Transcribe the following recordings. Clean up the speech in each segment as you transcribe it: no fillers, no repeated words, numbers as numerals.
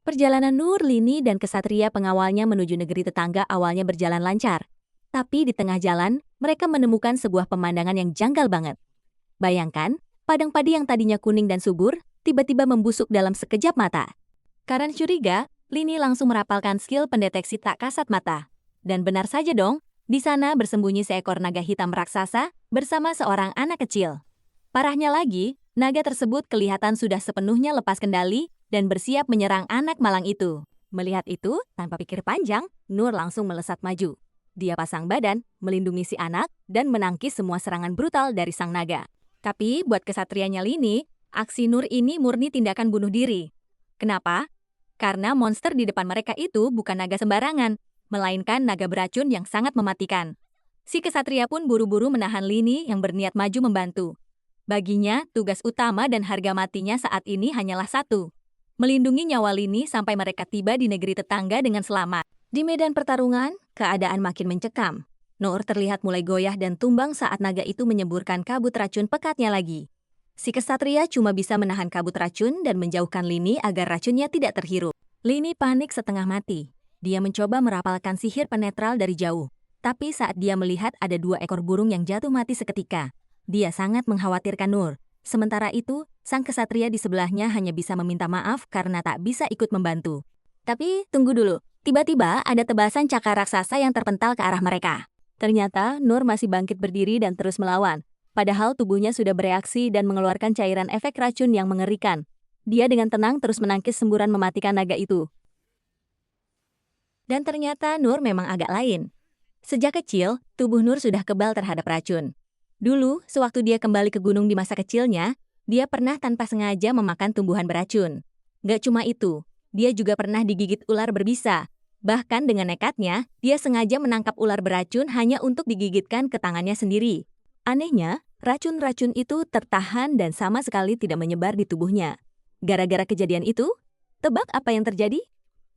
Perjalanan Nur, Lini, dan kesatria pengawalnya menuju negeri tetangga awalnya berjalan lancar. Tapi di tengah jalan, mereka menemukan sebuah pemandangan yang janggal banget. Bayangkan, padang padi yang tadinya kuning dan subur, tiba-tiba membusuk dalam sekejap mata. Karena curiga, Lini langsung merapalkan skill pendeteksi tak kasat mata. Dan benar saja dong, di sana bersembunyi seekor naga hitam raksasa bersama seorang anak kecil. Parahnya lagi, naga tersebut kelihatan sudah sepenuhnya lepas kendali dan bersiap menyerang anak malang itu. Melihat itu, tanpa pikir panjang, Nur langsung melesat maju. Dia pasang badan, melindungi si anak, dan menangkis semua serangan brutal dari sang naga. Tapi buat kesatrianya Lini, aksi Nur ini murni tindakan bunuh diri. Kenapa? Karena monster di depan mereka itu bukan naga sembarangan, melainkan naga beracun yang sangat mematikan. Si kesatria pun buru-buru menahan Lini yang berniat maju membantu. Baginya, tugas utama dan harga matinya saat ini hanyalah satu: melindungi nyawa Lini sampai mereka tiba di negeri tetangga dengan selamat. Di medan pertarungan, keadaan makin mencekam. Nur terlihat mulai goyah dan tumbang saat naga itu menyemburkan kabut racun pekatnya lagi. Si kesatria cuma bisa menahan kabut racun dan menjauhkan Lini agar racunnya tidak terhirup. Lini panik setengah mati. Dia mencoba merapalkan sihir penetral dari jauh. Tapi saat dia melihat ada 2 ekor burung yang jatuh mati seketika, dia sangat mengkhawatirkan Nur. Sementara itu, sang kesatria di sebelahnya hanya bisa meminta maaf karena tak bisa ikut membantu. Tapi tunggu dulu, tiba-tiba ada tebasan cakar raksasa yang terpental ke arah mereka. Ternyata Nur masih bangkit berdiri dan terus melawan. Padahal tubuhnya sudah bereaksi dan mengeluarkan cairan efek racun yang mengerikan. Dia dengan tenang terus menangkis semburan mematikan naga itu. Dan ternyata Nur memang agak lain. Sejak kecil, tubuh Nur sudah kebal terhadap racun. Dulu, sewaktu dia kembali ke gunung di masa kecilnya, dia pernah tanpa sengaja memakan tumbuhan beracun. Gak cuma itu, dia juga pernah digigit ular berbisa. Bahkan dengan nekatnya, dia sengaja menangkap ular beracun hanya untuk digigitkan ke tangannya sendiri. Anehnya, racun-racun itu tertahan dan sama sekali tidak menyebar di tubuhnya. Gara-gara kejadian itu, tebak apa yang terjadi?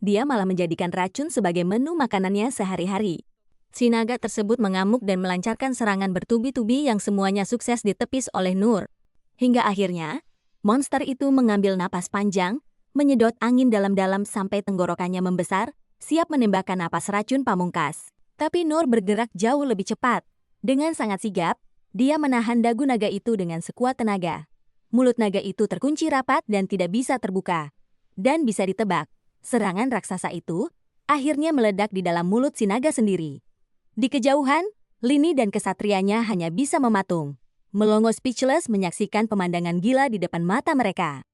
Dia malah menjadikan racun sebagai menu makanannya sehari-hari. Si naga tersebut mengamuk dan melancarkan serangan bertubi-tubi yang semuanya sukses ditepis oleh Nur. Hingga akhirnya, monster itu mengambil napas panjang, menyedot angin dalam-dalam sampai tenggorokannya membesar, siap menembakkan napas racun pamungkas. Tapi Nur bergerak jauh lebih cepat. Dengan sangat sigap, dia menahan dagu naga itu dengan sekuat tenaga. Mulut naga itu terkunci rapat dan tidak bisa terbuka. Dan bisa ditebak, serangan raksasa itu akhirnya meledak di dalam mulut si naga sendiri. Di kejauhan, Lini dan kesatrianya hanya bisa mematung, melongo speechless menyaksikan pemandangan gila di depan mata mereka.